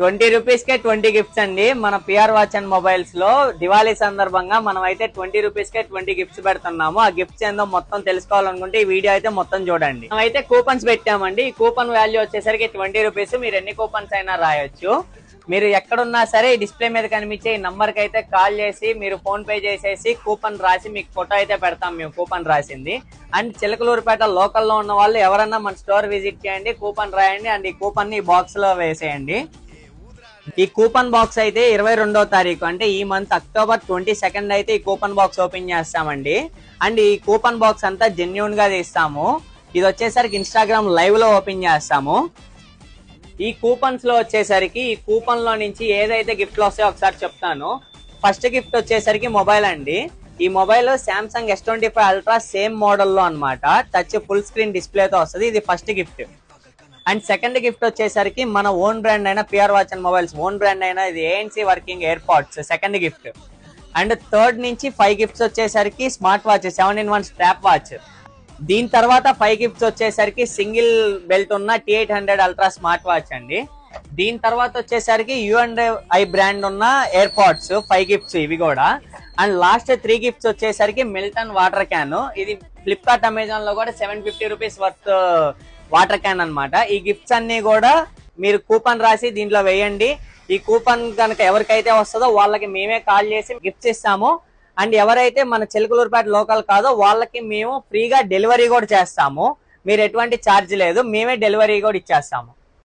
20 rupees కే 20 gifts అండి. మన PR watch and mobiles లో దివాళీ సందర్భంగా మనం అయితే 20 రూపీస్ కే 20 గిఫ్ట్స్ పెడుతున్నాము. ఆ గిఫ్ట్స్ ఏందో మొత్తం తెలుసుకోవాలనుకుంటే ఈ వీడియో అయితే మొత్తం చూడండి. మనం అయితే కూపన్స్ పెట్టామండి. ఈ కూపన్ వాల్యూ వచ్చేసరికి 20 రూపీస్. మీరు ఎన్ని కూపన్స్ అయినా రాయొచ్చు. మీరు ఎక్కడున్నా సరే డిస్ప్లే మీద కనిపించే ఈ నంబర్ కి అయితే కాల్ చేసి మీరు ఫోన్ పే చేసేసి కూపన్ రాసి మీకు ఫోటో అయితే పెడతాం మేము కూపన్ రాసింది. అండ్ చిలకలూరుపేట లోకల్లో ఉన్న వాళ్ళు ఎవరన్నా మన స్టోర్ విజిట్ చేయండి, కూపన్ రాయండి అండ్ ఈ కూపన్ ని బాక్స్ లో వేసేయండి. ఈ కూపన్ బాక్స్ అయితే 22వ తారీఖు అంటే ఈ మంత్ అక్టోబర్ 22 అయితే ఈ కూపన్ బాక్స్ ఓపెన్ చేస్తామండి. అండ్ ఈ కూపన్ బాక్స్ అంతా జెన్యూన్ గా తీస్తాము. ఇది వచ్చేసరికి ఇన్స్టాగ్రామ్ లైవ్ లో ఓపెన్ చేస్తాము. ఈ కూపన్స్ లో వచ్చేసరికి ఈ కూపన్ లో నుంచి ఏదైతే గిఫ్ట్లు వస్తాయో ఒకసారి చెప్తాను. ఫస్ట్ గిఫ్ట్ వచ్చేసరికి మొబైల్ అండి. ఈ mobile Samsung S25 ultra same model లో అన్నమాట. టచ్ ఫుల్ స్క్రీన్ డిస్ప్లే తో వస్తుంది. ఇది first gift. And second gift వచ్చేసరికి మన ఓన్ బ్రాండ్ అయిన PR watch and mobiles own brand అయిన ఇది ANC working AirPods second gift. And third నుంచి 5 గిఫ్ట్స్ వచ్చేసరికి smart watch 7-in-1 strap watch. దీని తర్వాత 5 గిఫ్ట్స్ వచ్చేసరికి సింగిల్ బెల్ట్ ఉన్న T800 అల్ట్రా స్మార్ట్ వాచ్ అండి. దీని తర్వాత వచ్చేసరికి U&I బ్రాండ్ ఉన్న ఎయిర్ పాడ్స్ 5 గిఫ్ట్స్ ఇవి కూడా. అండ్ లాస్ట్ 3 గిఫ్ట్స్ వచ్చేసరికి మిల్టన్ వాటర్ క్యాన్. ఇది ఫ్లిప్కార్ట్ అమెజాన్ లో కూడా 750 రూపీస్ వర్త్ వాటర్ క్యాన్ అన్నమాట. ఈ గిఫ్ట్స్ అన్ని కూడా మీరు కూపన్ రాసి దీంట్లో వేయండి. ఈ కూపన్ కనుక ఎవరికైతే వస్తుందో వాళ్ళకి మేమే కాల్ చేసి గిఫ్ట్స్ ఇస్తాము. అండ్ ఎవరైతే మన చిలకలూరుపేట లోకల్ కాదో వాళ్ళకి మేము ఫ్రీగా డెలివరీ కూడా చేస్తాము. మీరు ఎటువంటి ఛార్జ్ లేదు, మేమే డెలివరీ కూడా ఇచ్చేస్తాము.